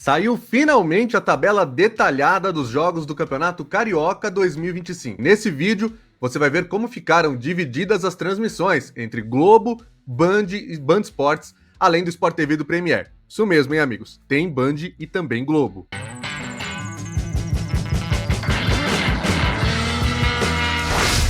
Saiu finalmente a tabela detalhada dos jogos do Campeonato Carioca 2025. Nesse vídeo, você vai ver como ficaram divididas as transmissões entre Globo, Band e Band Esportes, além do Sport TV do Premier. Isso mesmo, hein, amigos? Tem Band e também Globo.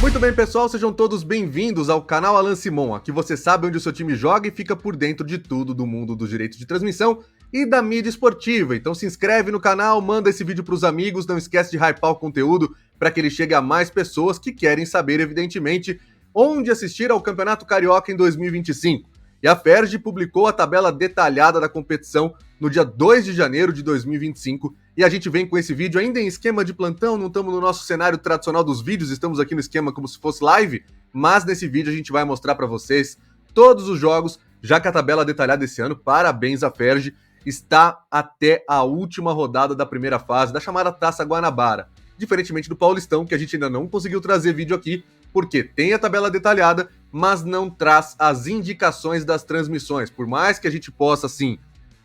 Muito bem, pessoal, sejam todos bem-vindos ao canal Alan Simon. Aqui você sabe onde o seu time joga e fica por dentro de tudo do mundo dos direitos de transmissão e da mídia esportiva. Então se inscreve no canal, manda esse vídeo para os amigos, não esquece de hypar o conteúdo para que ele chegue a mais pessoas que querem saber, evidentemente, onde assistir ao Campeonato Carioca em 2025. E a Ferg publicou a tabela detalhada da competição no dia 2 de janeiro de 2025, e a gente vem com esse vídeo ainda em esquema de plantão, não estamos no nosso cenário tradicional dos vídeos, estamos aqui no esquema como se fosse live, mas nesse vídeo a gente vai mostrar para vocês todos os jogos, já que a tabela detalhada esse ano, parabéns à Ferg, está até a última rodada da primeira fase, da chamada Taça Guanabara, diferentemente do Paulistão, que a gente ainda não conseguiu trazer vídeo aqui, porque tem a tabela detalhada, mas não traz as indicações das transmissões. Por mais que a gente possa, assim,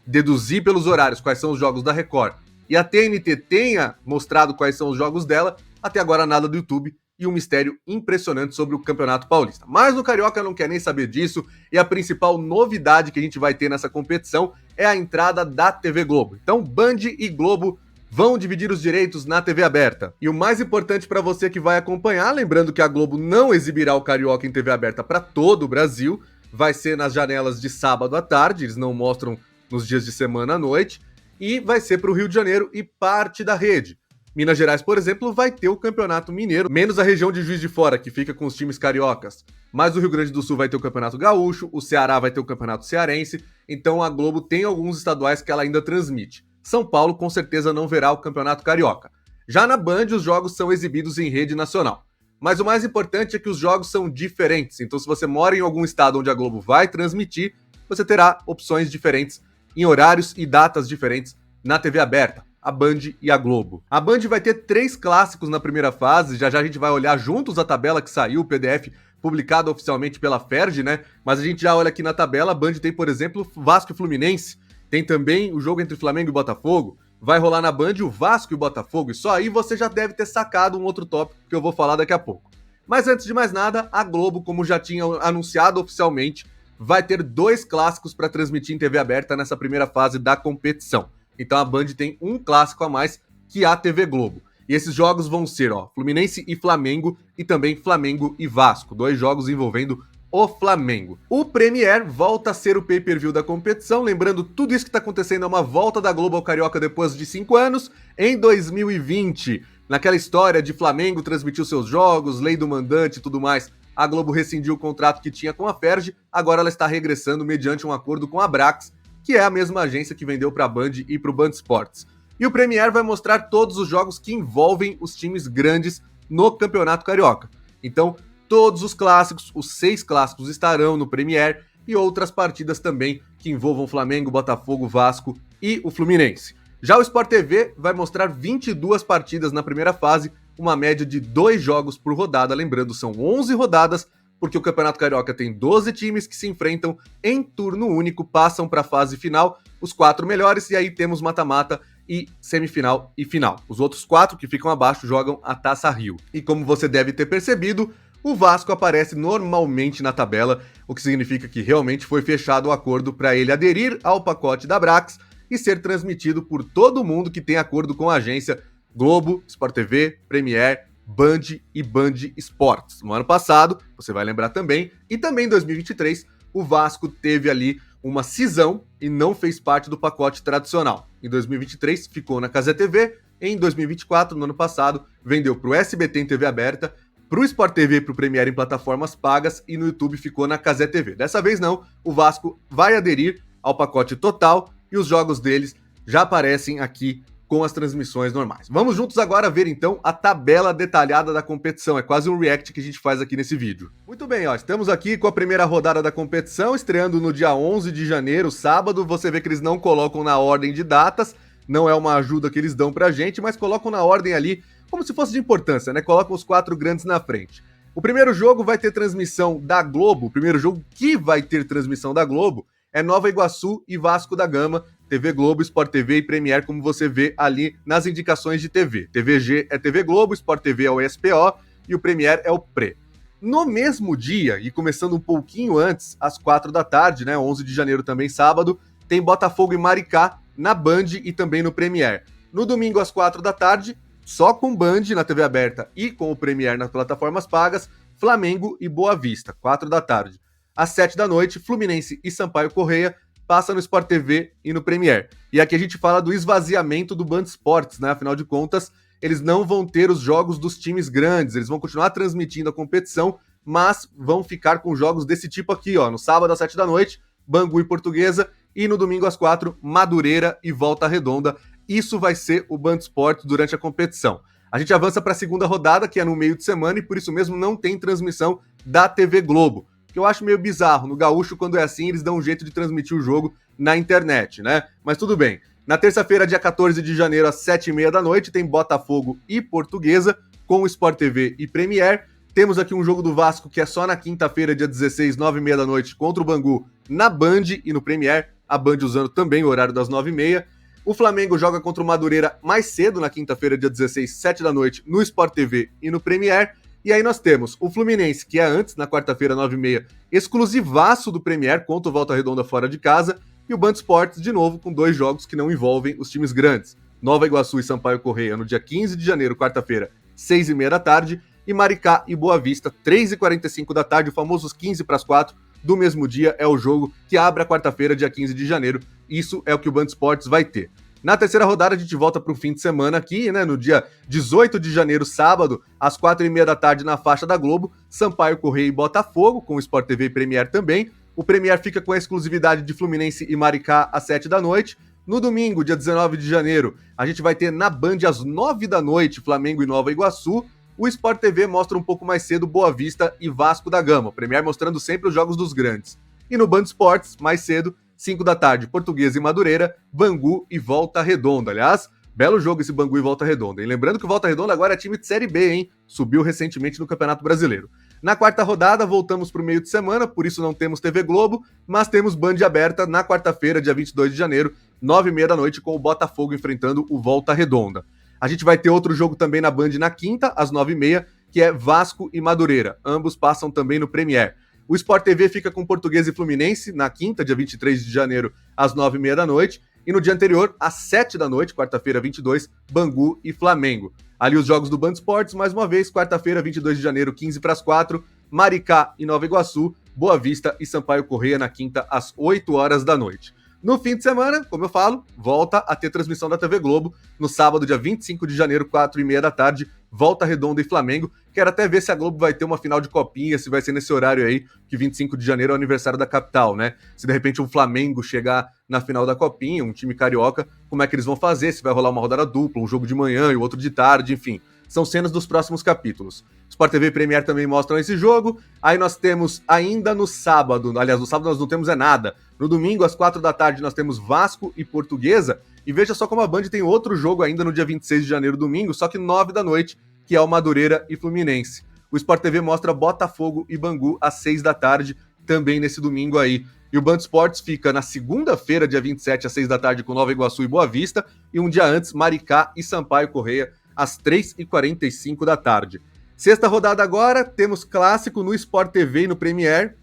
deduzir pelos horários quais são os jogos da Record, e a TNT tenha mostrado quais são os jogos dela, até agora nada do YouTube, e um mistério impressionante sobre o Campeonato Paulista. Mas no Carioca não quer nem saber disso, e a principal novidade que a gente vai ter nessa competição é a entrada da TV Globo. Então, Band e Globo vão dividir os direitos na TV aberta. E o mais importante para você que vai acompanhar, lembrando que a Globo não exibirá o Carioca em TV aberta para todo o Brasil, vai ser nas janelas de sábado à tarde, eles não mostram nos dias de semana à noite, e vai ser para o Rio de Janeiro e parte da rede. Minas Gerais, por exemplo, vai ter o Campeonato Mineiro, menos a região de Juiz de Fora, que fica com os times cariocas. Mas o Rio Grande do Sul vai ter o Campeonato Gaúcho, o Ceará vai ter o Campeonato Cearense, então a Globo tem alguns estaduais que ela ainda transmite. São Paulo com certeza não verá o Campeonato Carioca. Já na Band, os jogos são exibidos em rede nacional. Mas o mais importante é que os jogos são diferentes, então se você mora em algum estado onde a Globo vai transmitir, você terá opções diferentes em horários e datas diferentes na TV aberta, a Band e a Globo. A Band vai ter 3 clássicos na primeira fase, já a gente vai olhar juntos a tabela que saiu, o PDF publicado oficialmente pela Ferg, né? Mas a gente já olha aqui na tabela, a Band tem, por exemplo, Vasco e Fluminense, tem também o jogo entre Flamengo e Botafogo, vai rolar na Band o Vasco e o Botafogo, e só aí você já deve ter sacado um outro tópico que eu vou falar daqui a pouco. Mas antes de mais nada, a Globo, como já tinha anunciado oficialmente, vai ter 2 clássicos para transmitir em TV aberta nessa primeira fase da competição. Então a Band tem um clássico a mais que a TV Globo. E esses jogos vão ser, Fluminense e Flamengo, e também Flamengo e Vasco, 2 jogos envolvendo o Flamengo. O Premier volta a ser o pay-per-view da competição, lembrando tudo isso que está acontecendo é uma volta da Globo ao Carioca depois de 5 anos, em 2020, naquela história de Flamengo transmitir os seus jogos, lei do mandante e tudo mais, a Globo rescindiu o contrato que tinha com a Ferg, agora ela está regressando mediante um acordo com a Brax, que é a mesma agência que vendeu para a Band e para o Band Esportes. E o Premier vai mostrar todos os jogos que envolvem os times grandes no Campeonato Carioca. Então, todos os clássicos, os 6 clássicos estarão no Premier e outras partidas também que envolvam Flamengo, Botafogo, Vasco e o Fluminense. Já o Sport TV vai mostrar 22 partidas na primeira fase, uma média de 2 jogos por rodada, lembrando, são 11 rodadas, porque o Campeonato Carioca tem 12 times que se enfrentam em turno único, passam para a fase final, os 4 melhores, e aí temos mata-mata e semifinal e final. Os outros 4 que ficam abaixo jogam a Taça Rio. E como você deve ter percebido, o Vasco aparece normalmente na tabela, o que significa que realmente foi fechado o acordo para ele aderir ao pacote da Brax e ser transmitido por todo mundo que tem acordo com a agência Globo, Sport TV, Premier, Band e Band Esportes. No ano passado, você vai lembrar também, e também em 2023, o Vasco teve ali uma cisão e não fez parte do pacote tradicional. Em 2023, ficou na Cazé TV, em 2024, no ano passado, vendeu para o SBT em TV aberta, para o Sport TV e para o Premier em plataformas pagas, e no YouTube ficou na Cazé TV. Dessa vez não, o Vasco vai aderir ao pacote total e os jogos deles já aparecem aqui com as transmissões normais. Vamos juntos agora ver então a tabela detalhada da competição, é quase um react que a gente faz aqui nesse vídeo. Muito bem, estamos aqui com a primeira rodada da competição, estreando no dia 11 de janeiro, sábado. Você vê que eles não colocam na ordem de datas, não é uma ajuda que eles dão pra gente, mas colocam na ordem ali como se fosse de importância, né? Colocam os 4 grandes na frente. O primeiro jogo vai ter transmissão da Globo, o primeiro jogo que vai ter transmissão da Globo é Nova Iguaçu e Vasco da Gama, TV Globo, Sport TV e Premier, como você vê ali nas indicações de TV. TVG é TV Globo, Sport TV é o ESPO e o Premier é o Pre. No mesmo dia, e começando um pouquinho antes, às 4 da tarde, né, 11 de janeiro também, sábado, tem Botafogo e Maricá na Band e também no Premier. No domingo, às 4 da tarde, só com Band na TV aberta e com o Premier nas plataformas pagas, Flamengo e Boa Vista, 4 da tarde. Às 7 da noite, Fluminense e Sampaio Corrêa passa no Sport TV e no Premier. E aqui a gente fala do esvaziamento do Band Esportes, né? Afinal de contas, eles não vão ter os jogos dos times grandes, eles vão continuar transmitindo a competição, mas vão ficar com jogos desse tipo aqui, ó. No sábado às 7 da noite, Bangu e Portuguesa, e no domingo às 4, Madureira e Volta Redonda. Isso vai ser o Band Esportes durante a competição. A gente avança para a segunda rodada, que é no meio de semana, e por isso mesmo não tem transmissão da TV Globo, que eu acho meio bizarro. No Gaúcho, quando é assim, eles dão um jeito de transmitir o jogo na internet, né? Mas tudo bem. Na terça-feira, dia 14 de janeiro, às 7h30 da noite, tem Botafogo e Portuguesa, com o Sport TV e Premier. Temos aqui um jogo do Vasco, que é só na quinta-feira, dia 16, 9h30 da noite, contra o Bangu, na Band e no Premier. A Band usando também o horário das 9h30. O Flamengo joga contra o Madureira mais cedo, na quinta-feira, dia 16, 7 da noite, no Sport TV e no Premier. E aí nós temos o Fluminense, que é antes, na quarta-feira, 9h30, exclusivaço do Premier, contra o Volta Redonda fora de casa. E o Band Esportes, de novo, com 2 jogos que não envolvem os times grandes. Nova Iguaçu e Sampaio Corrêa, no dia 15 de janeiro, quarta-feira, 6h30 da tarde. E Maricá e Boa Vista, 3h45 da tarde, o famoso 15 para as 4 do mesmo dia, é o jogo que abre a quarta-feira, dia 15 de janeiro. Isso é o que o Band Esportes vai ter. Na terceira rodada, a gente volta para o fim de semana aqui, né? No dia 18 de janeiro, sábado, às 4h30 da tarde, na faixa da Globo, Sampaio Corrêa e Botafogo, com o Sport TV e Premier também. O Premier fica com a exclusividade de Fluminense e Maricá às 7 da noite. No domingo, dia 19 de janeiro, a gente vai ter na Band às 9 da noite, Flamengo e Nova Iguaçu. O Sport TV mostra um pouco mais cedo Boa Vista e Vasco da Gama. O Premier mostrando sempre os jogos dos grandes. E no Band Esportes, mais cedo, 5 da tarde, Portuguesa e Madureira, Bangu e Volta Redonda. Aliás, belo jogo esse Bangu e Volta Redonda. E lembrando que o Volta Redonda agora é time de Série B, hein? Subiu recentemente no Campeonato Brasileiro. Na quarta rodada, voltamos para o meio de semana, por isso não temos TV Globo, mas temos Band aberta na quarta-feira, dia 22 de janeiro, 9h30 da noite, com o Botafogo enfrentando o Volta Redonda. A gente vai ter outro jogo também na Band na quinta, às 9h30, que é Vasco e Madureira. Ambos passam também no Premier. O Sport TV fica com Portuguesa e Fluminense na quinta, dia 23 de janeiro, às 9h30 da noite. E no dia anterior, às 7 da noite, quarta-feira 22, Bangu e Flamengo. Ali os jogos do Band Esportes, mais uma vez, quarta-feira, 22 de janeiro, 15 para as 4, Maricá e Nova Iguaçu, Boa Vista e Sampaio Corrêa na quinta, às 8 horas da noite. No fim de semana, como eu falo, volta a ter transmissão da TV Globo. No sábado, dia 25 de janeiro, 4h30 da tarde, Volta Redonda e Flamengo. Quero até ver se a Globo vai ter uma final de copinha, se vai ser nesse horário aí, que 25 de janeiro é o aniversário da capital, né? Se de repente um Flamengo chegar na final da copinha, um time carioca, como é que eles vão fazer? Se vai rolar uma rodada dupla, um jogo de manhã e o outro de tarde, enfim. São cenas dos próximos capítulos. Sport TV e Premier também mostram esse jogo. Aí nós temos ainda no sábado, aliás, no sábado nós não temos nada. No domingo, às 4 da tarde, nós temos Vasco e Portuguesa. E veja só como a Band tem outro jogo ainda no dia 26 de janeiro, domingo, só que 9 da noite, que é o Madureira e Fluminense. O Sport TV mostra Botafogo e Bangu às 6 da tarde, também nesse domingo aí. E o Band Esportes fica na segunda-feira, dia 27, às 6 da tarde, com Nova Iguaçu e Boa Vista. E um dia antes, Maricá e Sampaio Corrêa, às 3h45 da tarde. Sexta rodada agora, temos clássico no Sport TV e no Premier.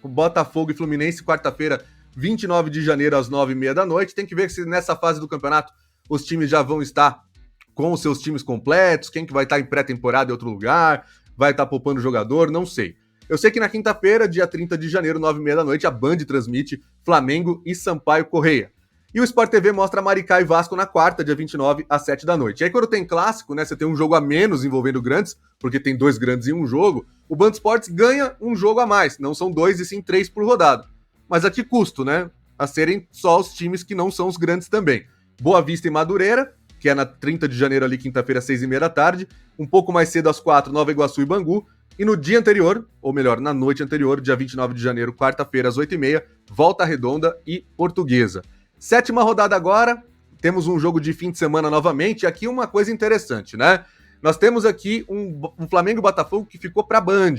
O Botafogo e Fluminense, quarta-feira, 29 de janeiro, às 9h30 da noite. Tem que ver se nessa fase do campeonato os times já vão estar com os seus times completos, quem que vai estar em pré-temporada em outro lugar, vai estar poupando jogador, não sei. Eu sei que na quinta-feira, dia 30 de janeiro, 9h30 da noite, a Band transmite Flamengo e Sampaio Corrêa. E o Sport TV mostra Maricá e Vasco na quarta, dia 29, às 7 da noite. E aí quando tem clássico, né, você tem um jogo a menos envolvendo grandes, porque tem 2 grandes em um jogo, o Band Esportes ganha um jogo a mais, não são 2 e sim 3 por rodada. Mas a que custo, né? A serem só os times que não são os grandes também. Boa Vista e Madureira, que é na 30 de janeiro ali, quinta-feira, 6h30 da tarde. Um pouco mais cedo, às 4, Nova Iguaçu e Bangu. E no dia anterior, ou melhor, na noite anterior, dia 29 de janeiro, quarta-feira, às 8h30, Volta Redonda e Portuguesa. Sétima rodada agora, temos um jogo de fim de semana novamente, e aqui uma coisa interessante, né? Nós temos aqui um Flamengo e Botafogo que ficou para a Band.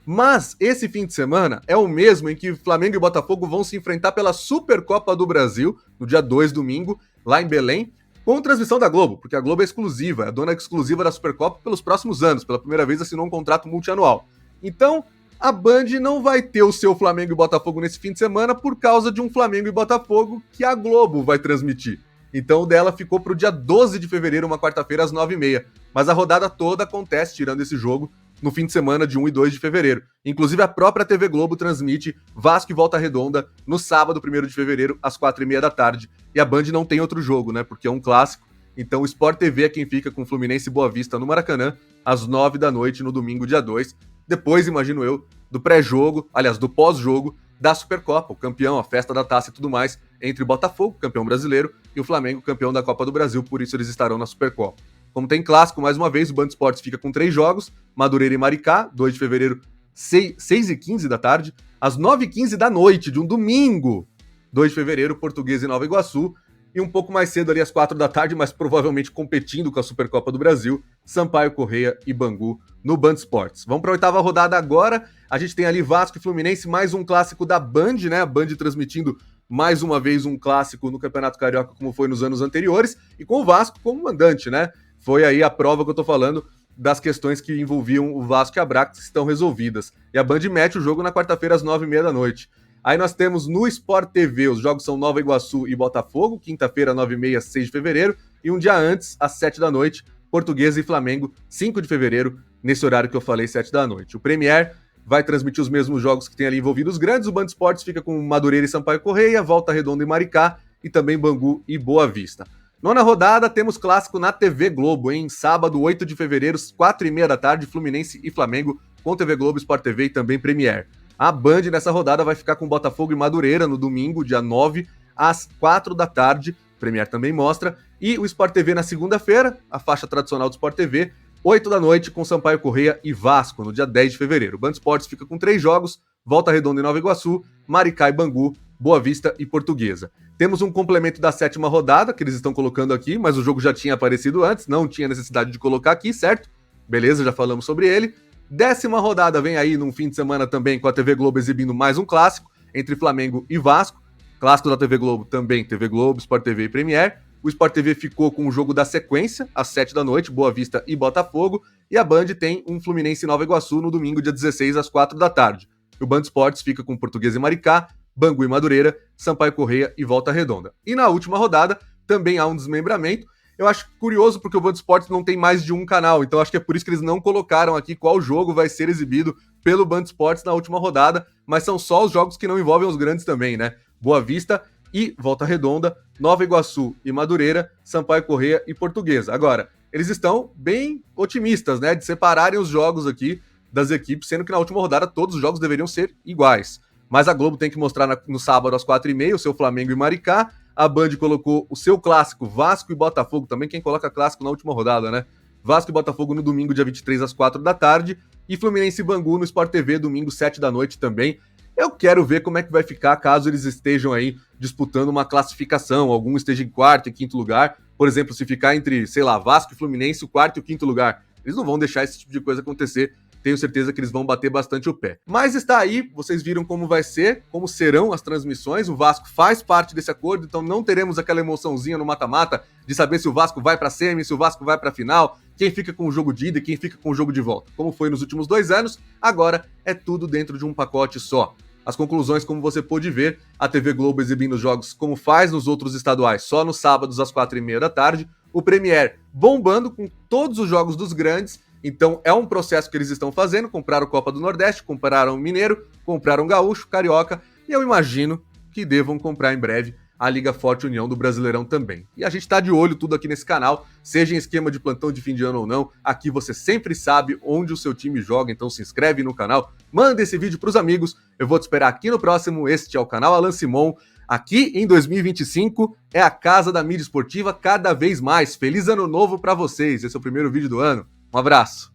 Mas esse fim de semana é o mesmo em que Flamengo e Botafogo vão se enfrentar pela Supercopa do Brasil, no dia 2, domingo, lá em Belém, com transmissão da Globo, porque a Globo é exclusiva, é a dona exclusiva da Supercopa pelos próximos anos. Pela primeira vez assinou um contrato multianual. Então, a Band não vai ter o seu Flamengo e Botafogo nesse fim de semana por causa de um Flamengo e Botafogo que a Globo vai transmitir. Então o dela ficou para o dia 12 de fevereiro, uma quarta-feira, às 9h30. Mas a rodada toda acontece, tirando esse jogo, no fim de semana de 1 e 2 de fevereiro. Inclusive a própria TV Globo transmite Vasco e Volta Redonda no sábado, 1º de fevereiro, às 4h30 da tarde. E a Band não tem outro jogo, né? Porque é um clássico. Então o Sport TV é quem fica com Fluminense e Boa Vista no Maracanã, às 9 da noite, no domingo, dia 2. Depois, imagino eu, do pré-jogo, aliás, do pós-jogo da Supercopa, o campeão, a festa da taça e tudo mais, entre o Botafogo, campeão brasileiro, e o Flamengo, campeão da Copa do Brasil, por isso eles estarão na Supercopa. Como tem clássico, mais uma vez, o Band Esportes fica com 3 jogos, Madureira e Maricá, 2 de fevereiro, 6h15 da tarde, às 9h15 da noite de um domingo, 2 de fevereiro, Portuguesa e Nova Iguaçu, e um pouco mais cedo ali às 4 da tarde, mas provavelmente competindo com a Supercopa do Brasil, Sampaio Corrêa e Bangu no Band Esportes. Vamos para a 8ª rodada agora, a gente tem ali Vasco e Fluminense, mais um clássico da Band, né? A Band transmitindo mais uma vez um clássico no Campeonato Carioca, como foi nos anos anteriores, e com o Vasco como mandante, né? Foi aí a prova que eu tô falando das questões que envolviam o Vasco e a Brax, que estão resolvidas. E a Band mete o jogo na quarta-feira às 9h30 da noite. Aí nós temos no Sport TV, os jogos são Nova Iguaçu e Botafogo, quinta-feira, 9h30, 6 de fevereiro, e um dia antes, às 7 da noite, Portuguesa e Flamengo, 5 de fevereiro, nesse horário que eu falei, 7 da noite. O Premier vai transmitir os mesmos jogos que tem ali envolvidos os grandes, o Band Esportes fica com Madureira e Sampaio Corrêa, Volta Redonda e Maricá, e também Bangu e Boa Vista. 9ª rodada, temos clássico na TV Globo, em sábado, 8 de fevereiro, 4h30 da tarde, Fluminense e Flamengo, com TV Globo, Sport TV e também Premier. A Band nessa rodada vai ficar com Botafogo e Madureira no domingo, dia 9, às 4 da tarde, Premier também mostra, e o Sport TV na segunda-feira, a faixa tradicional do Sport TV, 8 da noite, com Sampaio Corrêa e Vasco, no dia 10 de fevereiro. O Band Esportes fica com 3 jogos, Volta Redonda e Nova Iguaçu, Maricá e Bangu, Boa Vista e Portuguesa. Temos um complemento da 7ª rodada, que eles estão colocando aqui, mas o jogo já tinha aparecido antes, não tinha necessidade de colocar aqui, certo? Beleza, já falamos sobre ele. 10ª rodada vem aí num fim de semana também, com a TV Globo exibindo mais um clássico, entre Flamengo e Vasco. Clássico da TV Globo também, TV Globo, Sport TV e Premier. O Sport TV ficou com o jogo da sequência, às 7 da noite, Boa Vista e Botafogo. E a Band tem um Fluminense e Nova Iguaçu no domingo, dia 16, às 4 da tarde. O Band Esportes fica com Portuguesa e Maricá, Bangu e Madureira, Sampaio Corrêa e Volta Redonda. E na última rodada, também há um desmembramento. Eu acho curioso porque o Band Esportes não tem mais de um canal, então acho que é por isso que eles não colocaram aqui qual jogo vai ser exibido pelo Band Esportes na última rodada, mas são só os jogos que não envolvem os grandes também, né? Boa Vista e Volta Redonda, Nova Iguaçu e Madureira, Sampaio Corrêa e Portuguesa. Agora, eles estão bem otimistas, né, de separarem os jogos aqui das equipes, sendo que na última rodada todos os jogos deveriam ser iguais. Mas a Globo tem que mostrar no sábado às 4h30 o seu Flamengo e Maricá. A Band colocou o seu clássico, Vasco e Botafogo, também quem coloca clássico na última rodada, né? Vasco e Botafogo no domingo, dia 23, às 4 da tarde. E Fluminense e Bangu no Sport TV, domingo, 7 da noite também. Eu quero ver como é que vai ficar caso eles estejam aí disputando uma classificação, algum esteja em quarto e quinto lugar. Por exemplo, se ficar entre, sei lá, Vasco e Fluminense, o quarto e o quinto lugar. Eles não vão deixar esse tipo de coisa acontecer. Tenho certeza que eles vão bater bastante o pé. Mas está aí, vocês viram como vai ser, como serão as transmissões. O Vasco faz parte desse acordo, então não teremos aquela emoçãozinha no mata-mata de saber se o Vasco vai para a semi, se o Vasco vai para a final, quem fica com o jogo de ida e quem fica com o jogo de volta. Como foi nos últimos 2 anos, agora é tudo dentro de um pacote só. As conclusões, como você pôde ver, a TV Globo exibindo os jogos como faz nos outros estaduais, só nos sábados às 4h30 da tarde. O Premier bombando com todos os jogos dos grandes. Então é um processo que eles estão fazendo, compraram Copa do Nordeste, compraram Mineiro, compraram Gaúcho, Carioca, e eu imagino que devam comprar em breve a Liga Forte União do Brasileirão também. E a gente tá de olho tudo aqui nesse canal, seja em esquema de plantão de fim de ano ou não, aqui você sempre sabe onde o seu time joga, então se inscreve no canal, manda esse vídeo pros amigos, eu vou te esperar aqui no próximo. Este é o canal Alan Simon, aqui em 2025 é a casa da mídia esportiva cada vez mais. Feliz ano novo pra vocês, esse é o primeiro vídeo do ano. Um abraço.